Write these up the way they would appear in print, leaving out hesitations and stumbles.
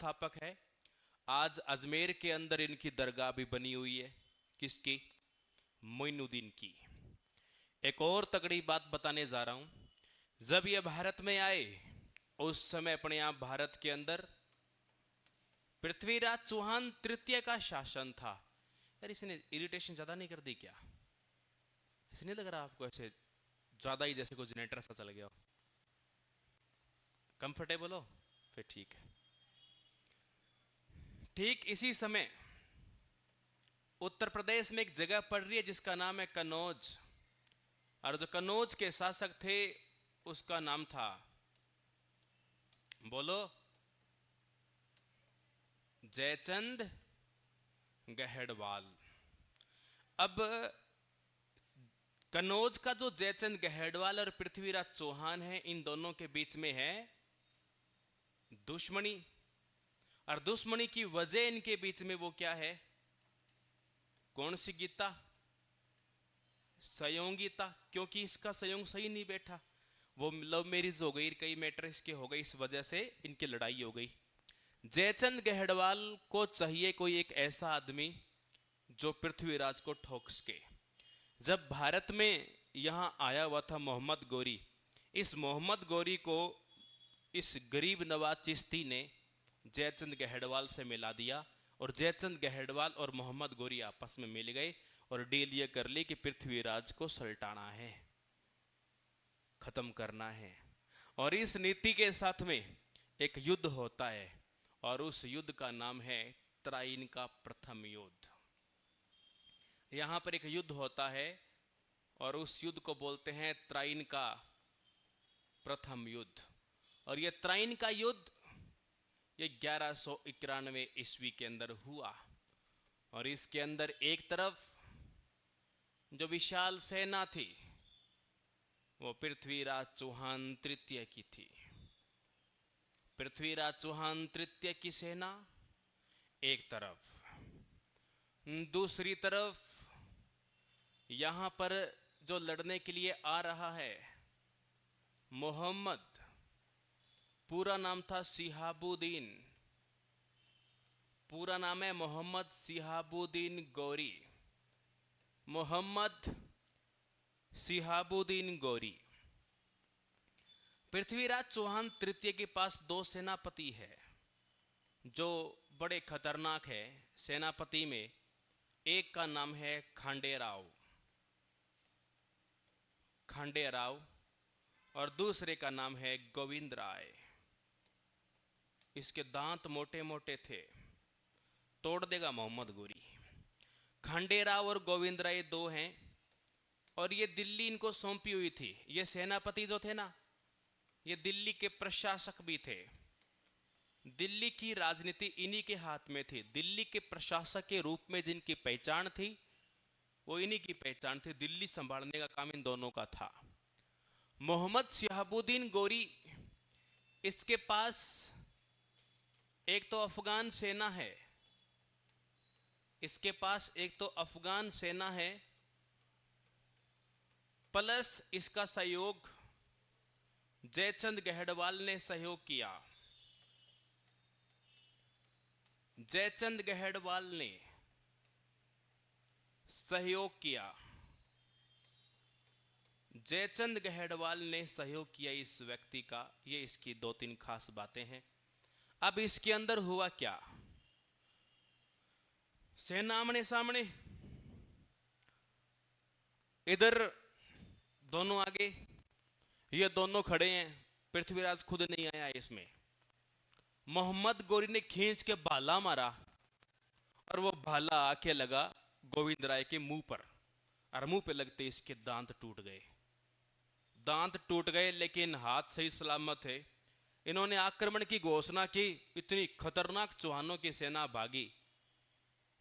संस्थापक है। आज अजमेर के अंदर इनकी दरगाह भी बनी हुई है। किसकी? मोइनुद्दीन की। एक और तगड़ी बात बताने जा रहा हूं। जब ये भारत में आए उस समय अपने आप भारत के अंदर पृथ्वीराज चौहान तृतीय का शासन था। यार इसने इरिटेशन ज्यादा नहीं कर दी क्या? ऐसे नहीं लग रहा आपको ऐसे ज्यादा ही जैसे कोई जनरेटर सा चल गया हो? कंफर्टेबल हो? फिर ठीक है। ठीक इसी समय उत्तर प्रदेश में एक जगह पड़ रही है जिसका नाम है कन्नौज। और जो कन्नौज के शासक थे उसका नाम था, बोलो, जयचंद गहड़वाल। अब कन्नौज का जो जयचंद गहड़वाल और पृथ्वीराज चौहान है, इन दोनों के बीच में है दुश्मनी। और दुश्मनी की वजह इनके बीच में वो क्या है? कौन सी गीता? संयोगिता। क्योंकि इसका संयोग सही नहीं बैठा, वो लव मैरिज हो गई, कई मैटर इसके हो गए, इस वजह से इनकी लड़ाई हो गई। जयचंद गहड़वाल को चाहिए कोई एक ऐसा आदमी जो पृथ्वीराज को ठोक सके। जब भारत में यहां आया हुआ था मोहम्मद गौरी, इस मोहम्मद गौरी को इस गरीब नवाज चिश्ती ने जयचंद गहड़वाल से मिला दिया। और जयचंद गहड़वाल और मोहम्मद गौरी आपस में मिल गए और डील ये कर ली कि पृथ्वीराज को सल्टाना है, खत्म करना है। और इस नीति के साथ में एक युद्ध होता है और उस युद्ध का नाम है तराइन का प्रथम युद्ध। यहां पर एक युद्ध होता है और उस युद्ध को बोलते हैं तराइन का प्रथम युद्ध। और यह तराइन का युद्ध ये 1191 ईस्वी के अंदर हुआ। और इसके अंदर एक तरफ जो विशाल सेना थी वो पृथ्वीराज चौहान तृतीय की थी। पृथ्वीराज चौहान तृतीय की सेना एक तरफ, दूसरी तरफ यहां पर जो लड़ने के लिए आ रहा है मोहम्मद, पूरा नाम था सिहाबुद्दीन, पूरा नाम है मोहम्मद सिहाबुद्दीन गौरी। मोहम्मद सिहाबुद्दीन गौरी। पृथ्वीराज चौहान तृतीय के पास दो सेनापति है जो बड़े खतरनाक है। सेनापति में एक का नाम है खांडेराव, खांडेराव, और दूसरे का नाम है गोविंद राय। इसके दांत मोटे मोटे थे, तोड़ देगा मोहम्मद गौरी। खांडेराव और गोविंद राय दो हैं और ये दिल्ली इनको सौंपी हुई थी। ये सेनापति जो थे ना, ये दिल्ली के प्रशासक भी थे। दिल्ली की राजनीति इन्हीं के हाथ में थी। दिल्ली के प्रशासक के रूप में जिनकी पहचान थी वो इन्हीं की पहचान थी। दिल्ली संभालने का काम इन दोनों का था। मोहम्मद सिहाबुद्दीन गौरी, इसके पास एक तो अफगान सेना है, इसके पास एक तो अफगान सेना है, प्लस इसका सहयोग जयचंद गहड़वाल ने सहयोग किया। जयचंद गहड़वाल ने सहयोग किया, जयचंद गहड़वाल ने सहयोग किया इस व्यक्ति का। ये इसकी दो तीन खास बातें हैं। अब इसके अंदर हुआ क्या? सेना आमने सामने, इधर दोनों आगे, ये दोनों खड़े हैं। पृथ्वीराज खुद नहीं आया इसमें। मोहम्मद गौरी ने खींच के भाला मारा और वो भाला आके लगा गोविंद राय के मुंह पर, और मुंह पे लगते इसके दांत टूट गए। दांत टूट गए लेकिन हाथ सही सलामत है। इन्होंने आक्रमण की घोषणा की, इतनी खतरनाक चौहानों की सेना भागी।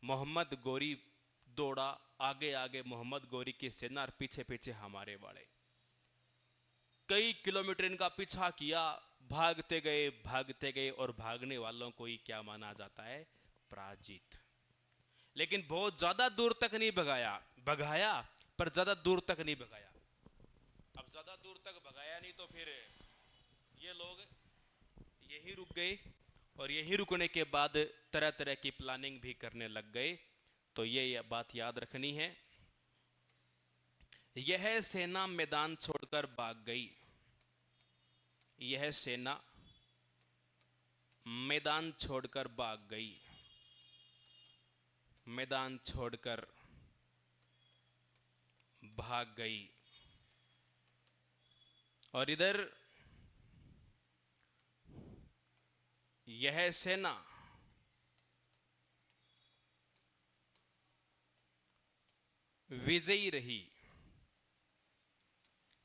मोहम्मद गौरी दौड़ा आगे आगे, मोहम्मद गौरी की सेना, और पीछे पीछे हमारे वाले। कई किलोमीटर इनका पीछा किया, भागते गए और भागने वालों को ही क्या माना जाता है? पराजित। लेकिन बहुत ज्यादा दूर तक नहीं भगाया, भगाया पर ज्यादा दूर तक नहीं भगाया। अब ज्यादा दूर तक भगाया नहीं तो फिर ये लोग यही रुक गए और यहीं रुकने के बाद तरह तरह की प्लानिंग भी करने लग गए। तो ये बात याद रखनी है। यह सेना मैदान छोड़कर भाग गई। यह सेना मैदान छोड़कर भाग गई। मैदान छोड़कर भाग गई। और इधर यह सेना विजयी रही।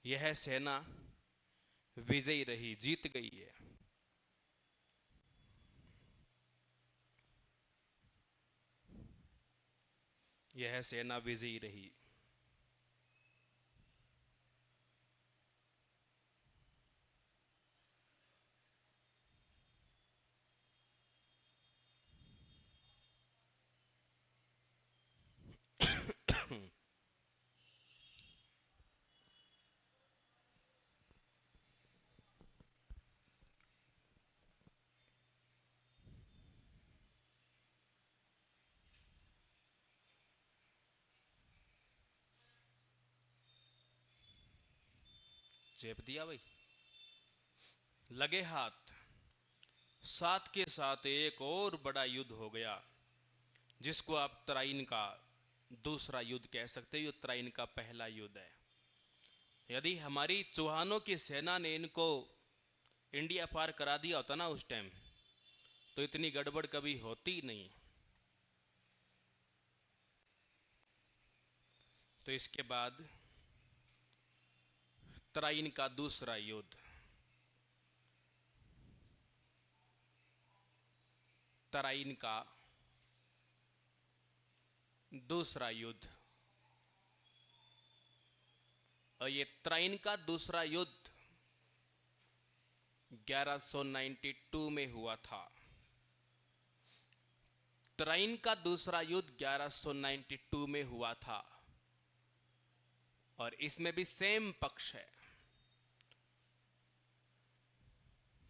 यह सेना विजयी रही, जीत गई है। यह सेना विजयी रही। चेप दिया भाई। लगे हाथ। साथ के साथ एक और बड़ा युद्ध हो गया, जिसको आप तराइन का दूसरा युद्ध कह सकते हो। तराइन का पहला युद्ध है। यदि हमारी चौहानों की सेना ने इनको इंडिया पार करा दिया होता ना उस टाइम, तो इतनी गड़बड़ कभी होती नहीं। तो इसके बाद तराइन का दूसरा युद्ध। तराइन का दूसरा युद्ध। और ये तराइन का दूसरा युद्ध 1192 में हुआ था। तराइन का दूसरा युद्ध 1192 में हुआ था। और इसमें भी सेम पक्ष है।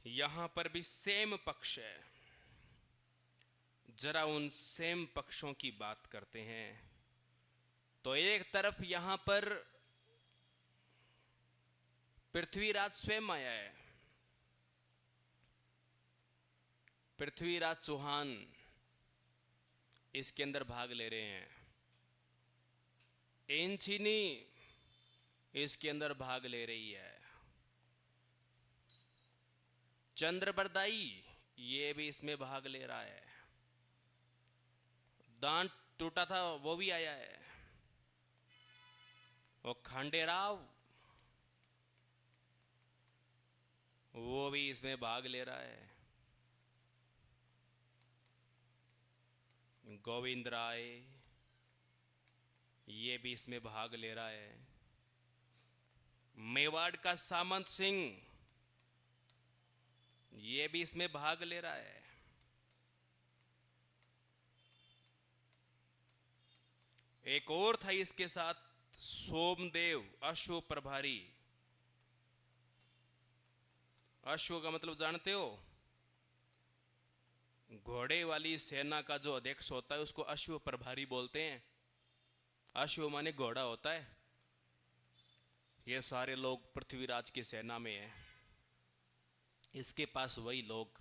यहां पर भी सेम पक्ष है। जरा उन सेम पक्षों की बात करते हैं। तो एक तरफ यहां पर पृथ्वीराज स्वयं आया है। पृथ्वीराज चौहान इसके अंदर भाग ले रहे हैं। एनछिनी इसके अंदर भाग ले रही है। चंद्रबरदाई ये भी इसमें भाग ले रहा है। दांत टूटा था वो भी आया है। और खांडेराव वो भी इसमें भाग ले रहा है। गोविंद राय ये भी इसमें भाग ले रहा है। मेवाड़ का सामंत सिंह ये भी इसमें भाग ले रहा है। एक और था इसके साथ, सोमदेव अश्व प्रभारी। अश्व का मतलब जानते हो? घोड़े वाली सेना का जो अध्यक्ष होता है उसको अश्व प्रभारी बोलते हैं। अश्व माने घोड़ा होता है। ये सारे लोग पृथ्वीराज की सेना में हैं। इसके पास वही लोग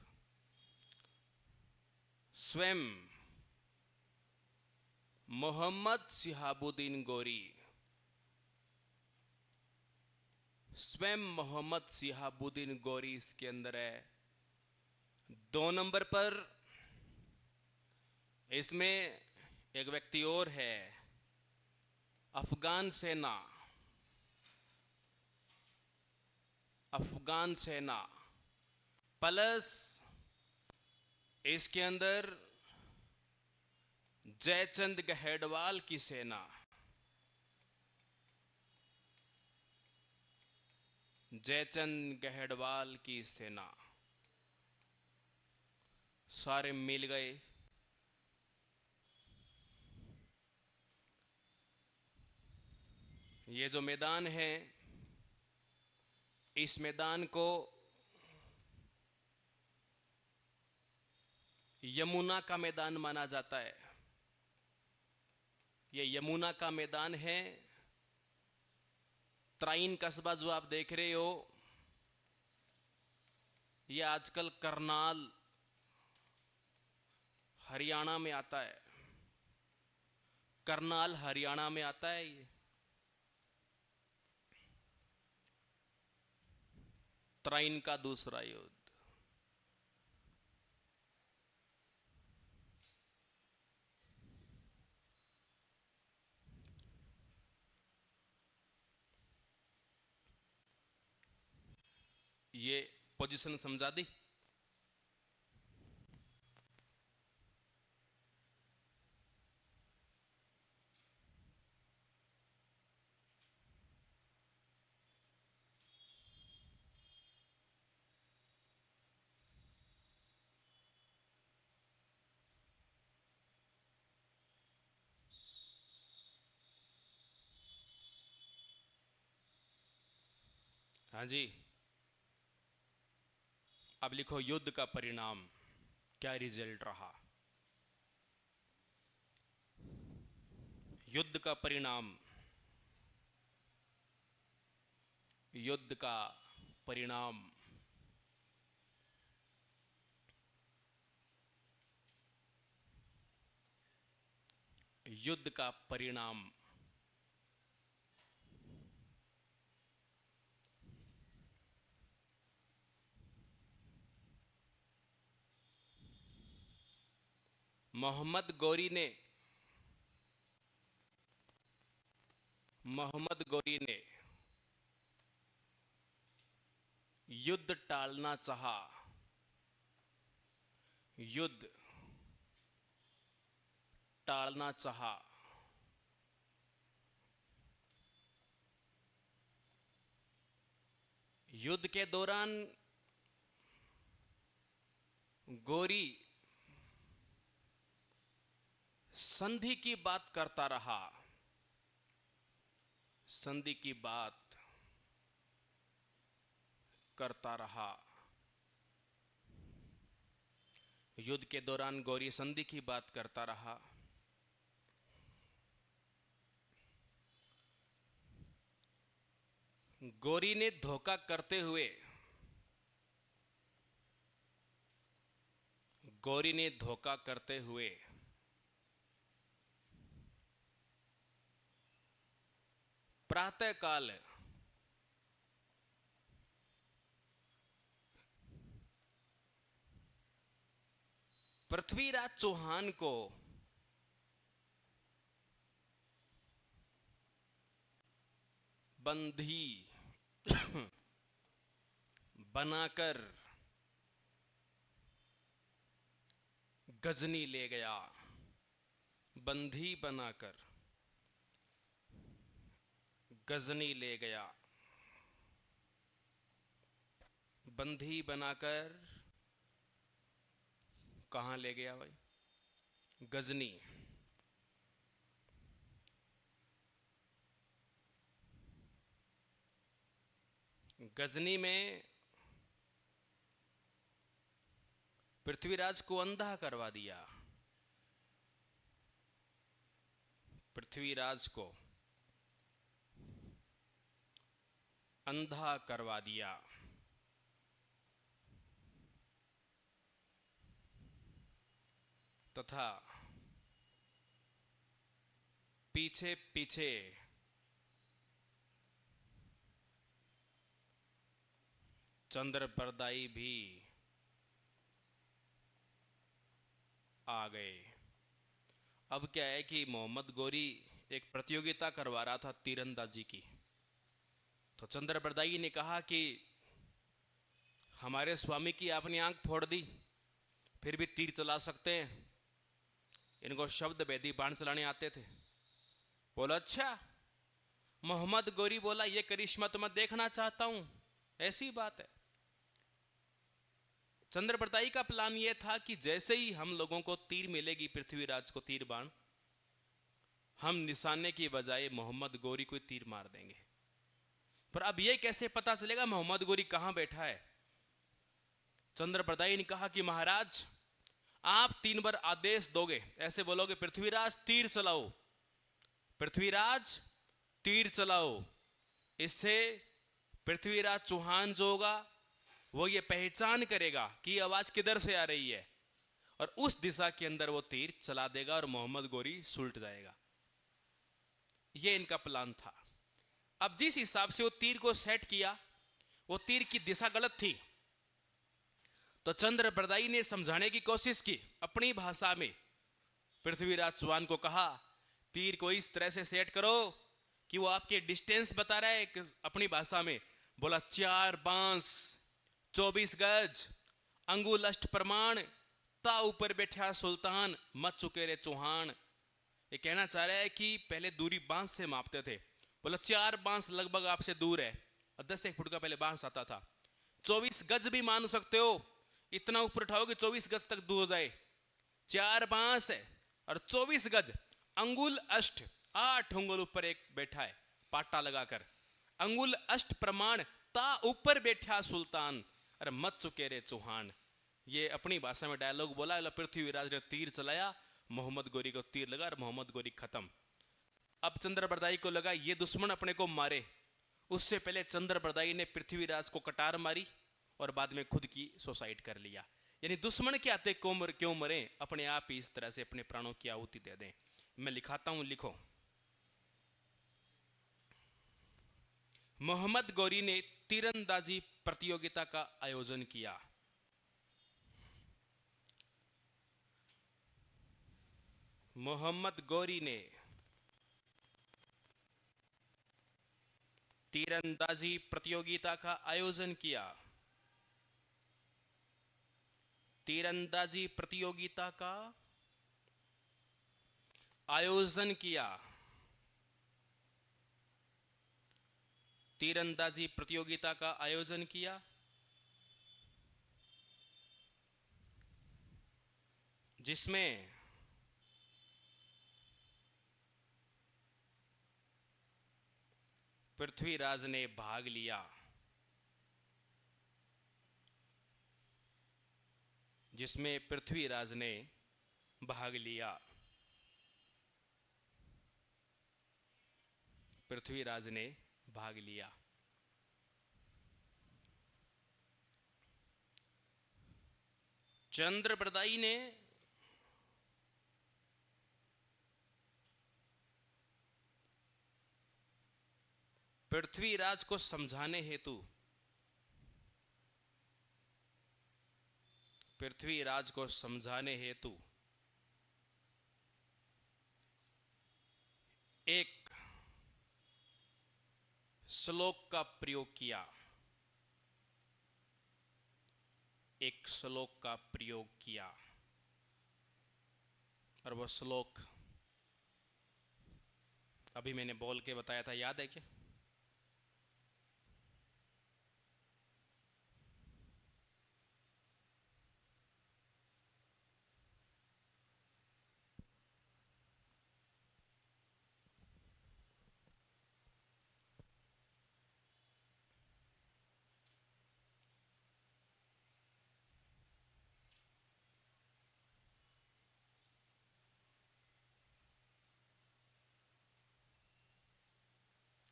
स्वयं मोहम्मद शिहाबुद्दीन गोरी, स्वयं मोहम्मद शिहाबुद्दीन गोरी इसके अंदर है। 2 नंबर पर इसमें एक व्यक्ति और है, अफगान सेना। अफगान सेना प्लस इसके अंदर जयचंद गहेड़वाल की सेना। जयचंद गहेड़वाल की सेना सारे मिल गए। ये जो मैदान है, इस मैदान को यमुना का मैदान माना जाता है। ये यमुना का मैदान है। त्राइन कस्बा जो आप देख रहे हो, ये आजकल करनाल हरियाणा में आता है। करनाल हरियाणा में आता है ये। त्राइन का दूसरा युद्ध। ये पोजीशन समझा दी। हाँ जी, अब लिखो युद्ध का परिणाम क्या रिजल्ट रहा। युद्ध का परिणाम, युद्ध का परिणाम। युद्ध का परिणाम। मोहम्मद गौरी ने युद्ध टालना चाहा। युद्ध टालना चाहा। युद्ध के दौरान गौरी संधि की बात करता रहा। संधि की बात करता रहा। युद्ध के दौरान गौरी संधि की बात करता रहा। गौरी ने धोखा करते हुए, गौरी ने धोखा करते हुए प्रातःकाल पृथ्वीराज चौहान को बंदी बनाकर गजनी ले गया। बंदी बनाकर गजनी ले गया। बंदी बनाकर कहां ले गया भाई? गजनी। गजनी में पृथ्वीराज को अंधा करवा दिया। पृथ्वीराज को अंधा करवा दिया। तथा पीछे पीछे चंद्रप्रदाई भी आ गए। अब क्या है कि मोहम्मद गौरी एक प्रतियोगिता करवा रहा था तीरंदाजी की। तो चंद्रप्रदाई ने कहा कि हमारे स्वामी की आपने आंख फोड़ दी, फिर भी तीर चला सकते हैं। इनको शब्द भेदी बाण चलाने आते थे। बोला अच्छा। मोहम्मद गौरी बोला ये करिश्मा तो मैं देखना चाहता हूं। ऐसी बात है। चंद्रप्रदाई का प्लान यह था कि जैसे ही हम लोगों को तीर मिलेगी, पृथ्वीराज को तीर बाण, हम निशाने की बजाय मोहम्मद गौरी को तीर मार देंगे। पर अब यह कैसे पता चलेगा मोहम्मद गौरी कहां बैठा है? चंद्रप्रदाई ने कहा कि महाराज आप 3 बार आदेश दोगे, ऐसे बोलोगे पृथ्वीराज तीर चलाओ, पृथ्वीराज तीर चलाओ। इससे पृथ्वीराज चौहान जो होगा वो ये पहचान करेगा कि ये आवाज किधर से आ रही है, और उस दिशा के अंदर वो तीर चला देगा और मोहम्मद गोरी सुलट जाएगा। ये इनका प्लान था। अब जिस हिसाब से वो तीर को सेट किया, वो तीर की दिशा गलत थी, तो चंद्रप्रदाई ने समझाने की कोशिश की अपनी भाषा में। पृथ्वीराज चौहान को कहा तीर को इस तरह से सेट करो कि वो आपके डिस्टेंस बता रहा है अपनी भाषा में। बोला 4 बांस 24 गज अंगुल अष्ट प्रमाण, ता ऊपर बैठा सुल्तान मत चुके रे चौहान। ये कहना चाह रहा है कि पहले दूरी बांस से मापते थे। बोला 4 बांस लगभग आपसे दूर है, और 10 फुट का पहले बांस आता था। 24 गज भी मान सकते हो, इतना ऊपर उठाओ कि 24 गज तक दूर हो जाए। 4 बांस है और 24 गज, अंगुल अष्ट 8 अंगुल ऊपर एक बैठा है पाटा लगाकर। अंगुल अष्ट प्रमाण, ता ऊपर बैठा सुल्तान, अरे मत चुके रे चौहान। ये अपनी भाषा में डायलॉग बोला। पृथ्वीराज ने तीर चलाया, मोहम्मद गोरी को तीर लगा और मोहम्मद गोरी खत्म। अब चंद्रप्रदाई को लगा ये दुश्मन अपने को मारे, उससे पहले चंद्रप्रदाई ने पृथ्वीराज को कटार मारी और बाद में खुद की सुसाइड कर लिया। यानी दुश्मन के आते क्यों मरे, अपने आप ही इस तरह से अपने प्राणों की आहुति दे दें। मैं लिखाता हूं, लिखो। मोहम्मद गौरी ने तीरंदाजी प्रतियोगिता का आयोजन किया। मोहम्मद गौरी ने तीरंदाजी प्रतियोगिता का आयोजन किया। तीरंदाजी प्रतियोगिता का आयोजन किया। तीरंदाजी प्रतियोगिता का आयोजन किया, जिसमें पृथ्वीराज ने भाग लिया। जिसमें पृथ्वीराज ने भाग लिया। पृथ्वीराज ने भाग लिया। चंद्रप्रदाई ने पृथ्वीराज को समझाने हेतु एक श्लोक का प्रयोग किया। और वो श्लोक अभी मैंने बोल के बताया था, याद है क्या?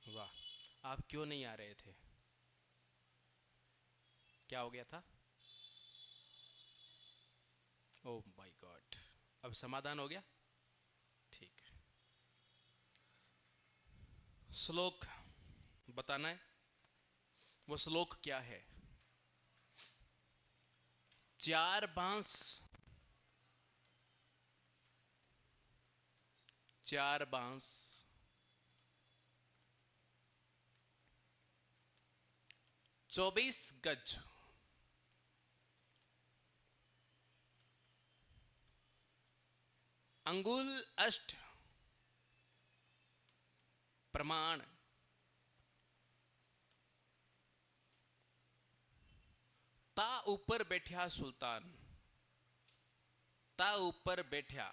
वाह, आप क्यों नहीं आ रहे थे? क्या हो गया था? ओह माय गॉड, अब समाधान हो गया? ठीक है। श्लोक बताना है। वो श्लोक क्या है? 4 बांस 24 गज अंगुल अष्ट प्रमाण, ता ऊपर बैठा सुल्तान, ता ऊपर बैठा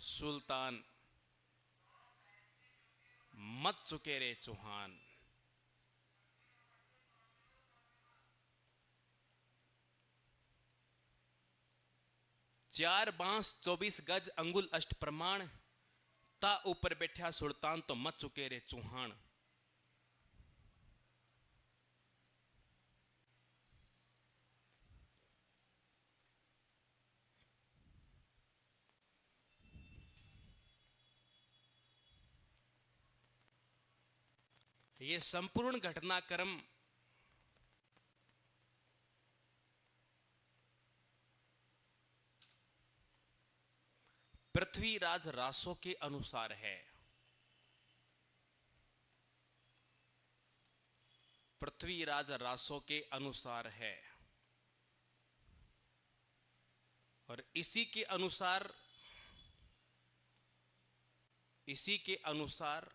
सुल्तान, मत चुके रे चौहान। 4 बांस 24 गज अंगुल अष्ट प्रमाण, ता ऊपर बैठा सुल्तान तो मच चुके रे चूहान। ये संपूर्ण घटनाक्रम पृथ्वीराज रासो के अनुसार है। पृथ्वीराज रासो के अनुसार है और इसी के अनुसार इसी के अनुसार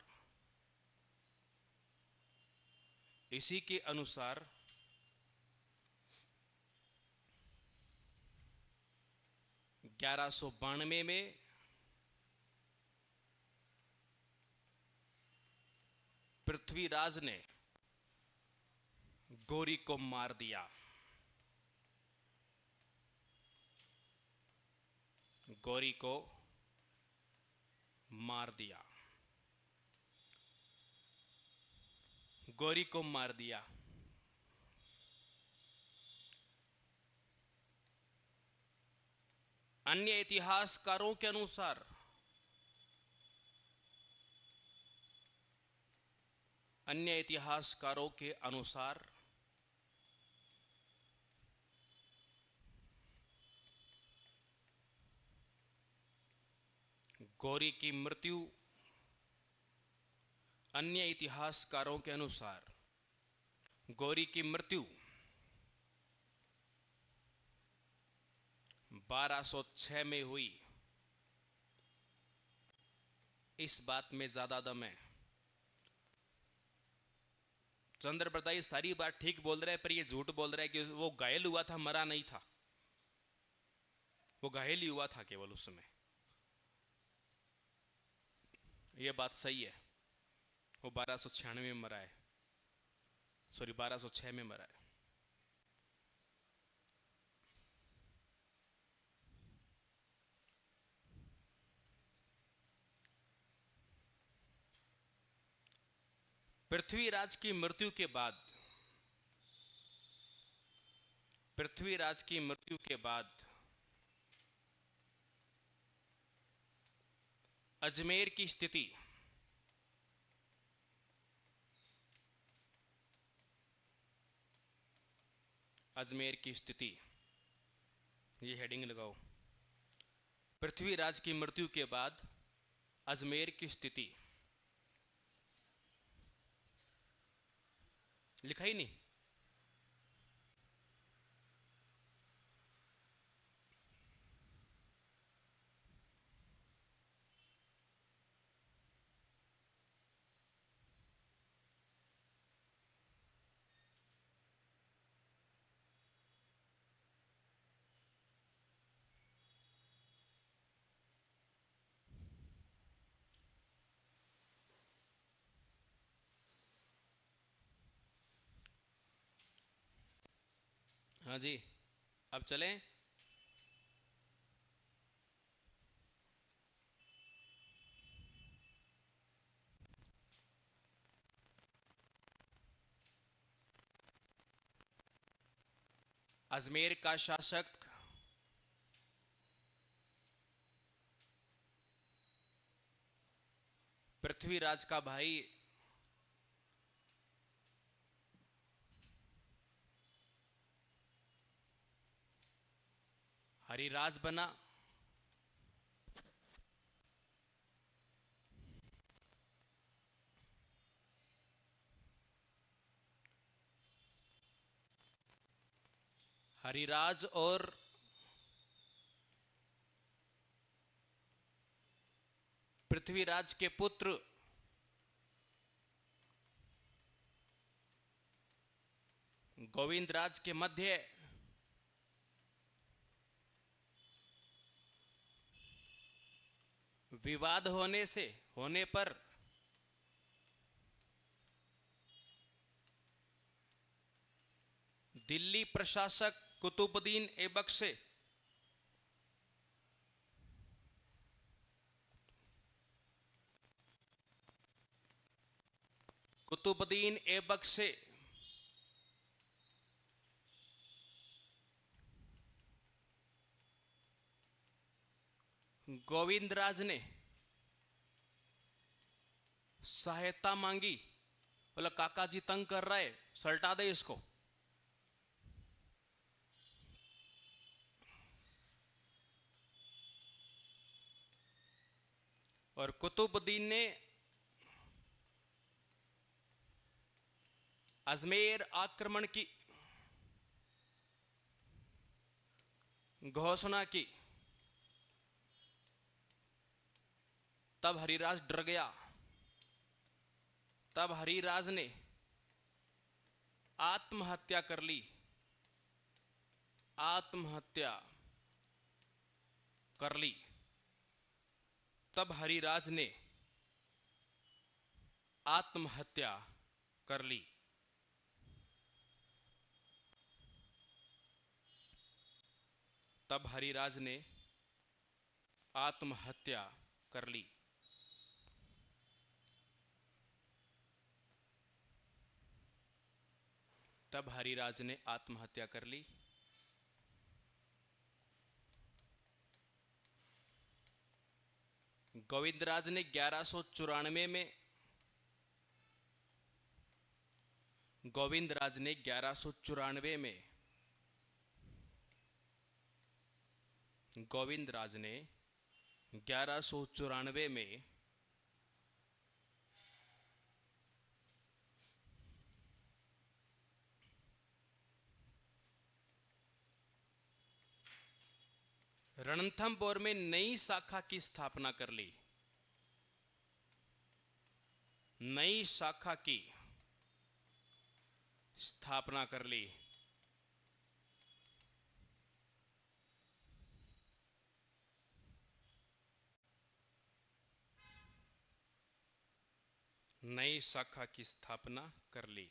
इसी के अनुसार 1192 में पृथ्वीराज ने गौरी को मार दिया। गौरी को मार दिया। गौरी को मार दिया। अन्य इतिहासकारों के अनुसार गौरी की मृत्यु अन्य इतिहासकारों के अनुसार गौरी की मृत्यु 1206 में हुई। इस बात में ज्यादा दम है। चंद्रप्रताप सारी बात ठीक बोल रहा है, पर ये झूठ बोल रहा है कि वो घायल हुआ था, मरा नहीं था। वो घायल ही हुआ था केवल उस समय। ये बात सही है। वो 1296 में मरा है, सॉरी 1206 में मरा है। पृथ्वीराज की मृत्यु के बाद अजमेर की स्थिति ये हेडिंग लगाओ। पृथ्वीराज की मृत्यु के बाद अजमेर की स्थिति। लिखा ही नहीं। हाँ जी, अब चलें। अजमेर का शासक पृथ्वीराज का भाई हरिराज बना। हरिराज और पृथ्वीराज के पुत्र गोविंदराज के मध्य विवाद होने पर दिल्ली प्रशासक कुतुबुद्दीन ऐबक से कुतुबुद्दीन ऐबक से गोविंदराज ने सहायता मांगी। बोला काका जी तंग कर रहा है, सल्टा दे इसको। और कुतुबुद्दीन ने अजमेर आक्रमण की घोषणा की। तब हरिराज डर गया। तब हरिराज ने आत्महत्या कर ली। आत्महत्या कर ली। तब हरिराज ने आत्महत्या कर ली। तब हरिराज ने आत्महत्या कर ली। तब हरिराज ने आत्महत्या कर ली। गोविंदराज ने 1194 में गोविंदराज ने 1194 में गोविंदराज ने 1194 में रणथंभौर में नई शाखा की स्थापना कर ली। नई शाखा की स्थापना कर ली। नई शाखा की स्थापना कर ली।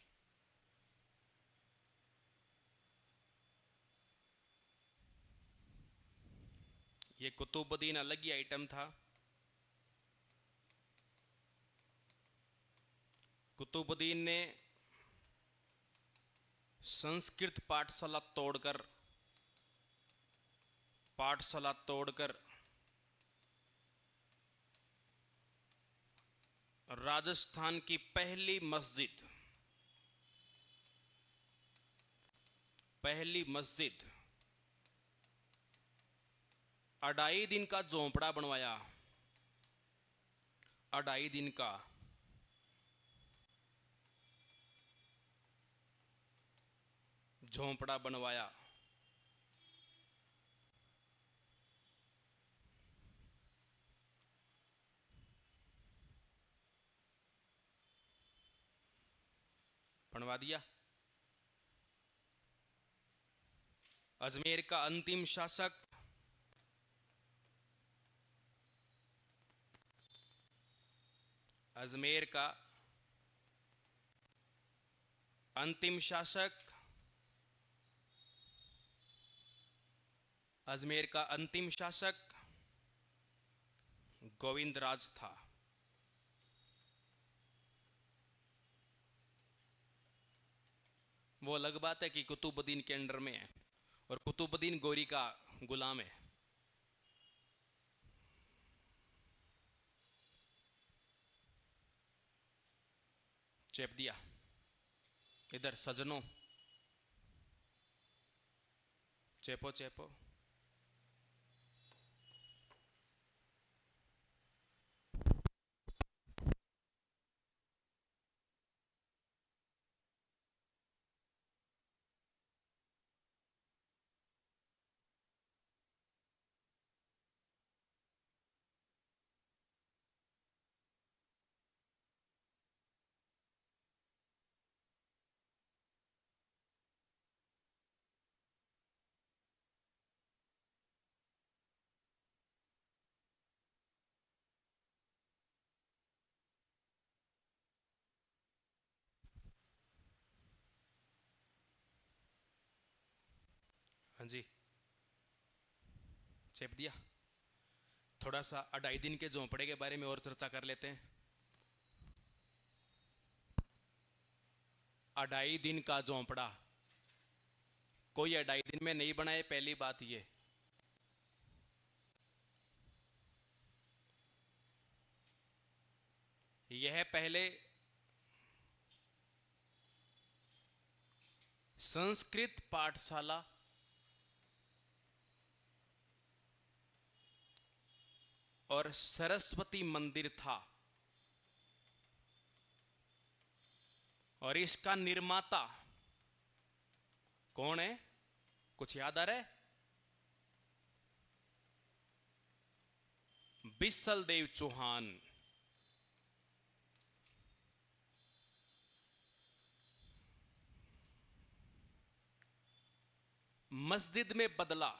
ये कुतुबुद्दीन अलग ही आइटम था। कुतुबुद्दीन ने संस्कृत पाठशाला तोड़कर राजस्थान की पहली मस्जिद 2.5 दिन का झोंपड़ा बनवाया। 2.5 दिन का झोंपड़ा बनवाया। बनवा दिया। अजमेर का अंतिम शासक अजमेर का अंतिम शासक अजमेर का अंतिम शासक गोविंदराज था। वो अलग बात है कि कुतुबुद्दीन के अंडर में है और कुतुबुद्दीन गौरी का गुलाम है। चेप दिया। इधर सजनों चेपो चेपो। हाँ जी चेप दिया। थोड़ा सा 2.5 दिन के झोंपड़े के बारे में और चर्चा कर लेते हैं। अढ़ाई दिन का झोंपड़ा कोई अढ़ाई दिन में नहीं बनाए, पहली बात ये। यह पहले संस्कृत पाठशाला और सरस्वती मंदिर था, और इसका निर्माता कौन है? कुछ याद आ रहा है? बिसल देव चौहान। मस्जिद में बदला,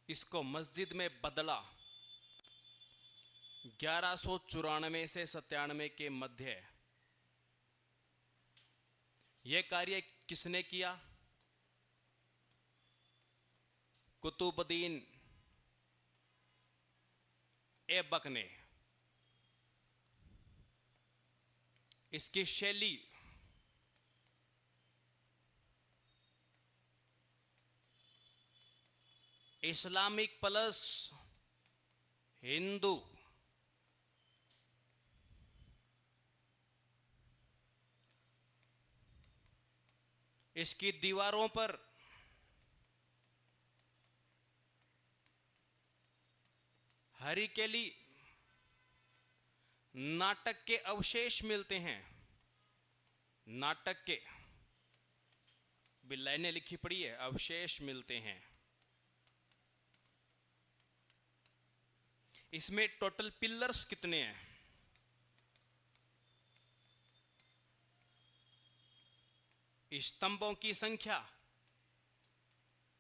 इसको मस्जिद में बदला 1194 से 97 के मध्य। यह कार्य किसने किया? कुतुबुद्दीन ऐबक ने। इसकी शैली इस्लामिक प्लस हिंदू। इसकी दीवारों पर हरिकेली नाटक के अवशेष मिलते हैं। नाटक के भी लाइनें लिखी पड़ी है, अवशेष मिलते हैं। इसमें टोटल पिलर्स कितने हैं? स्तंभों की संख्या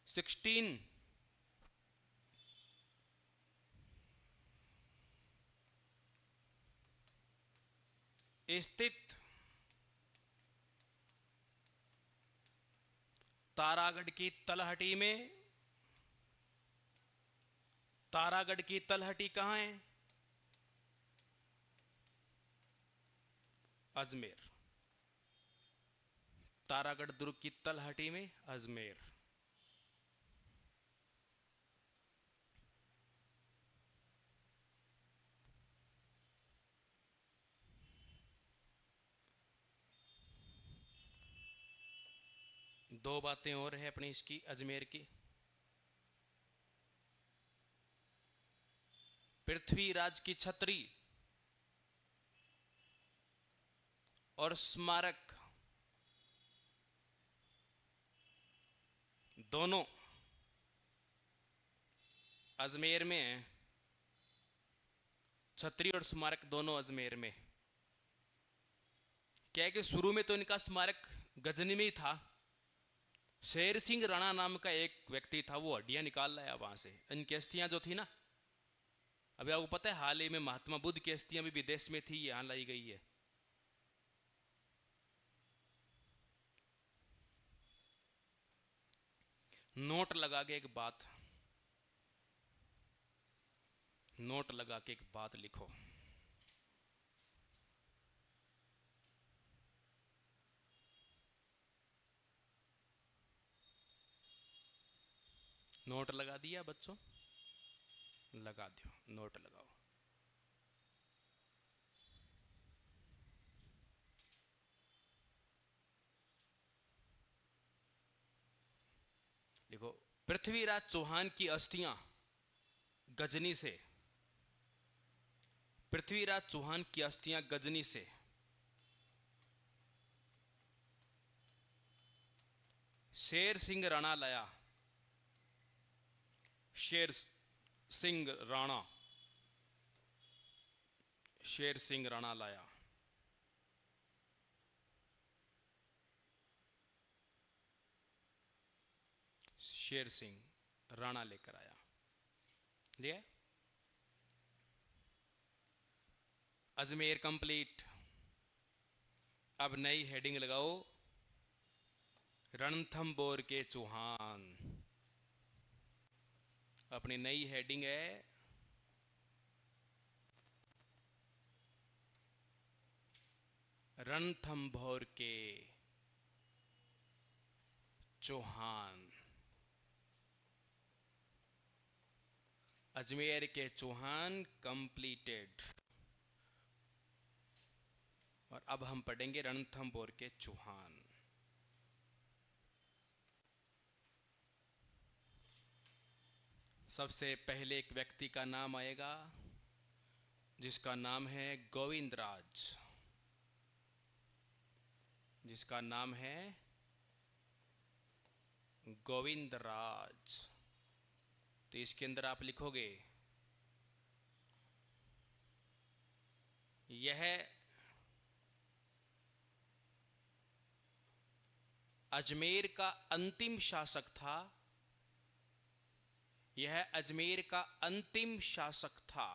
16। स्थित तारागढ़ की तलहटी में। तारागढ़ की तलहटी कहां है? अजमेर। तारागढ़ दुर्ग की तलहटी में अजमेर। दो बातें और है अपनी इसकी अजमेर की। पृथ्वीराज की छतरी और स्मारक दोनों अजमेर में है। छतरी और स्मारक दोनों अजमेर में। क्या है कि शुरू में तो इनका स्मारक गजनी में ही था। शेर सिंह राणा नाम का एक व्यक्ति था, वो हड्डियां निकाल लाया वहां से। इनकी अस्थियां जो थी ना, अभी आपको पता है हाल ही में महात्मा बुद्ध की अस्थियां भी विदेश में थी, यहां लाई गई है। नोट लगा के एक बात, नोट लगा के एक बात लिखो। नोट लगा दिया बच्चों? लगा दो, नोट लगाओ। देखो, पृथ्वीराज चौहान की अस्थियां गजनी से, पृथ्वीराज चौहान की अस्थियां गजनी से शेर सिंह राणा लाया। शेर सिंह राणा, शेर सिंह राणा लाया। शेर सिंह राणा लेकर आया। लिया अजमेर कंप्लीट। अब नई हेडिंग लगाओ, रणथंभौर के चौहान। अपनी नई हेडिंग है रणथंभौर के चौहान, अजमेर के चौहान कंप्लीटेड। और अब हम पढ़ेंगे रणथंभौर के चौहान। सबसे पहले एक व्यक्ति का नाम आएगा जिसका नाम है गोविंदराज, जिसका नाम है गोविंदराज। तो इसके अंदर आप लिखोगे यह अजमेर का अंतिम शासक था, यह अजमेर का अंतिम शासक था।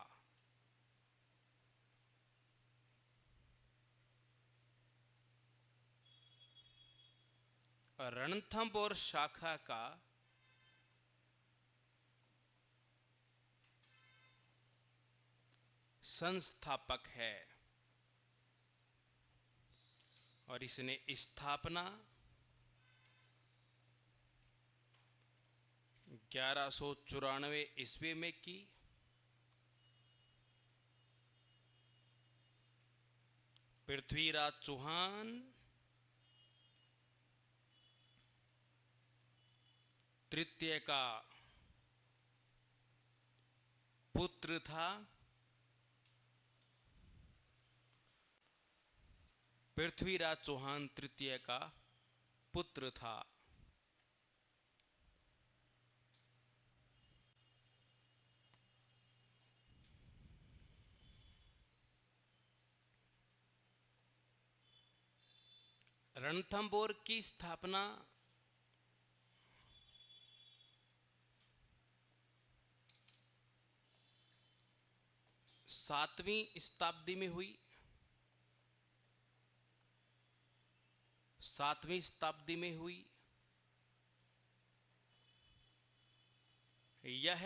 रणथंभौर शाखा का संस्थापक है और इसने स्थापना 1194 ईस्वी में की। पृथ्वीराज चौहान तृतीय का पुत्र था। पृथ्वीराज चौहान तृतीय का पुत्र था। रणथंभौर की स्थापना 7वीं शताब्दी में हुई। 7वीं शताब्दी में हुई। यह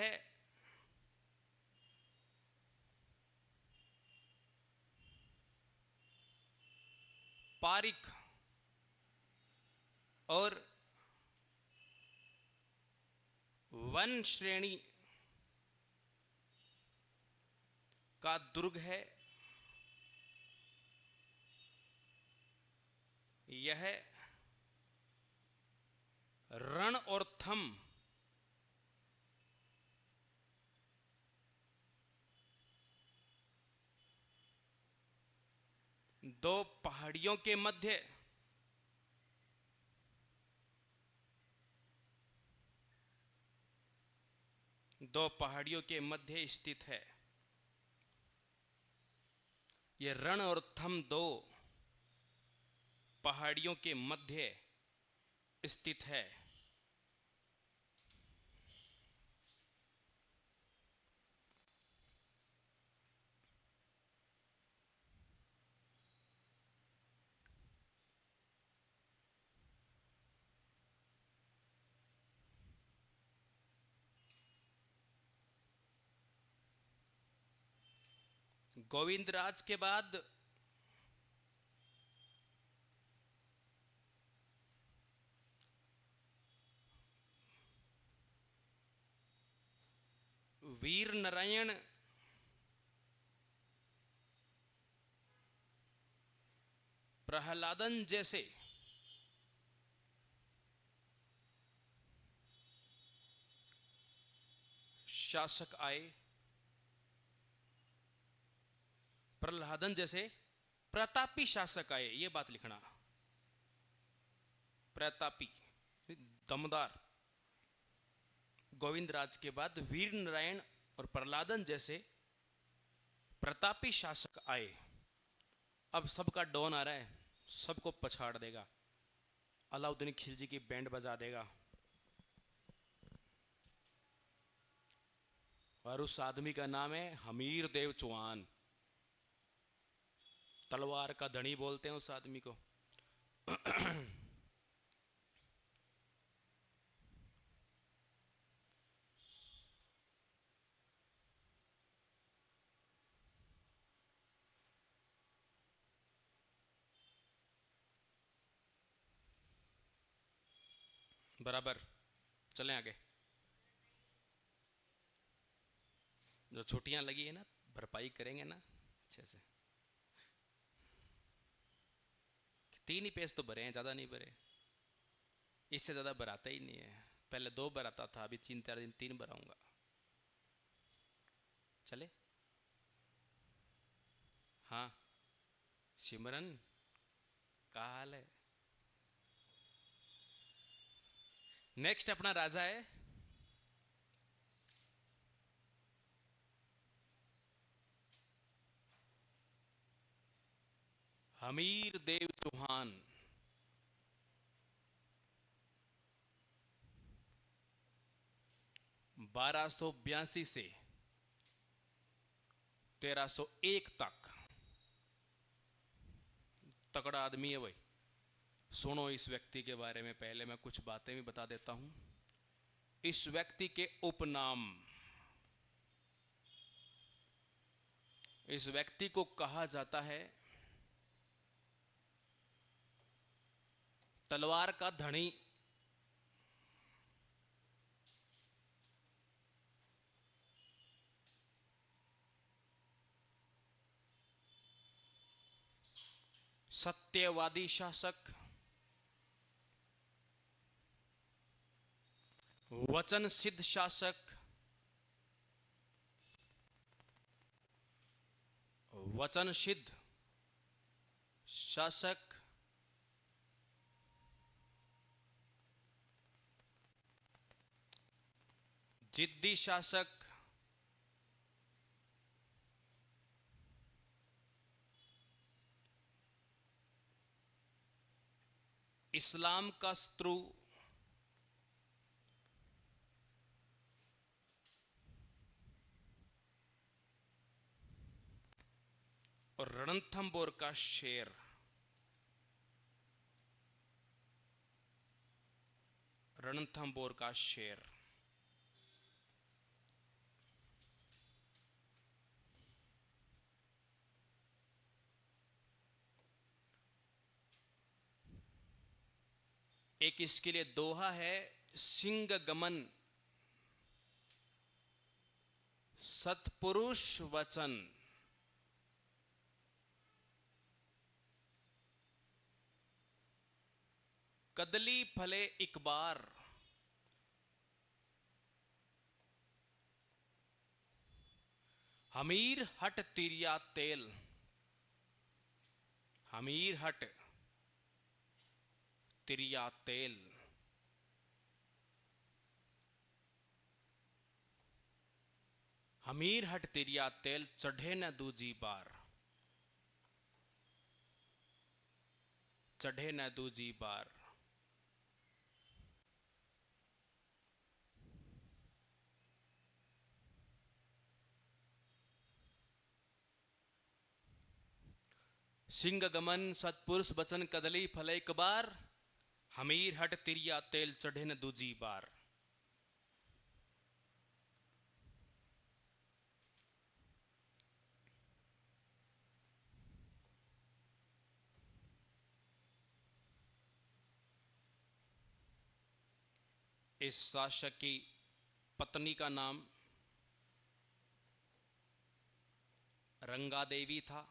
पारिक और वन श्रेणी का दुर्ग है। यह रण और थम दो पहाड़ियों के मध्य स्थित है। यह रण और थम दो पहाड़ियों के मध्य स्थित है। गोविंदराज के बाद वीर नारायण प्रहलादन जैसे शासक आए। प्रहलादन जैसे प्रतापी शासक आए, यह बात लिखना। प्रतापी, दमदार। गोविंदराज के बाद वीर नारायण और प्रहलादन जैसे प्रतापी शासक आए। अब सबका डॉन आ रहा है, सबको पछाड़ देगा। अलाउद्दीन खिलजी की बैंड बजा देगा। और उस आदमी का नाम है हमीर देव चौहान। तलवार का धनी बोलते हैं उस आदमी को। बराबर। चलें आगे। जो छुट्टियां लगी है ना, भरपाई करेंगे ना अच्छे से। 3 ही पेज तो भरे हैं, ज़्यादा नहीं भरे, इससे ज़्यादा भराता ही नहीं है। पहले 2 भराता था, अभी 3-4 दिन 3 भराऊंगा। चले। हाँ सिमरन, क्या हाल है? नेक्स्ट अपना राजा है हमीर देव चौहान। 1282 से 1301 तक। तगड़ा आदमी है भाई। सुनो इस व्यक्ति के बारे में, पहले मैं कुछ बातें भी बता देता हूं। इस व्यक्ति के उपनाम, इस व्यक्ति को कहा जाता है तलवार का धनी। सत्यवादी शासक, वचन सिद्ध शासक, वचन सिद्ध शासक, जिद्दी शासक, इस्लाम का शत्रु, और रणथंबोर का शेर। रणथंबोर का शेर। एक इसके लिए दोहा है, सिंह गमन सतपुरुष वचन। कदली फले एक बार, हमीर हट तिरिया तेल। हमीर हट तिरिया तेल। हमीर हट तिरिया तेल, चढ़े न दूजी बार। चढ़े न दूजी बार। सिंह गमन सतपुरुष बचन, कदली फले एक बार, हमीर हट तिरिया तेल, चढ़े न दूजी बार। इस शासक की पत्नी का नाम रंगा देवी था।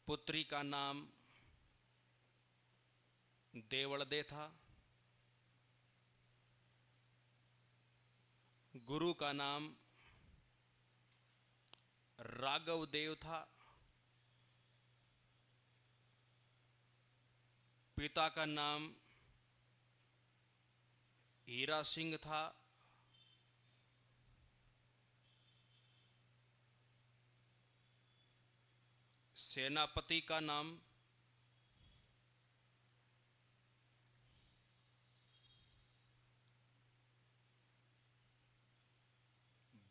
पुत्री का नाम देवड़दे था। गुरु का नाम राघव देव था। पिता का नाम हीरा सिंह था। सेनापति का नाम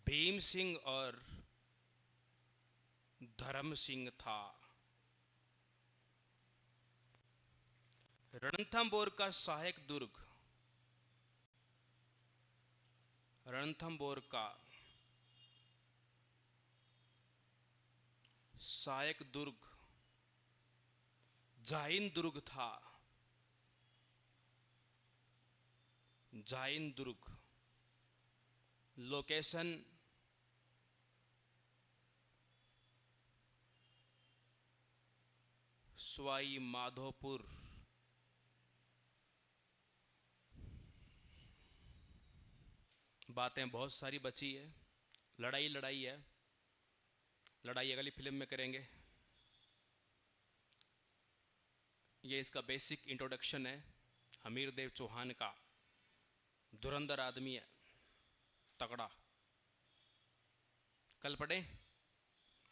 भीम सिंह और धर्म सिंह था। रणथंबोर का सहायक दुर्ग, रणथंबोर का सहायक दुर्ग जाहिन दुर्ग था। जाइन दुर्ग, लोकेशन सवाई माधोपुर। बातें बहुत सारी बची है, लड़ाई लड़ाई है, लड़ाई अगली फिल्म में करेंगे। ये इसका बेसिक इंट्रोडक्शन है हमीर देव चौहान का। धुरंधर आदमी है, तगड़ा। कल पढ़ें,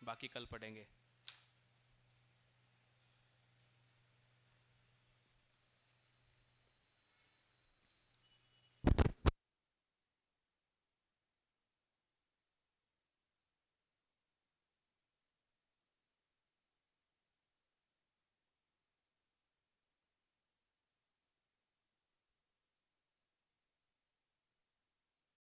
बाकी कल पढ़ेंगे।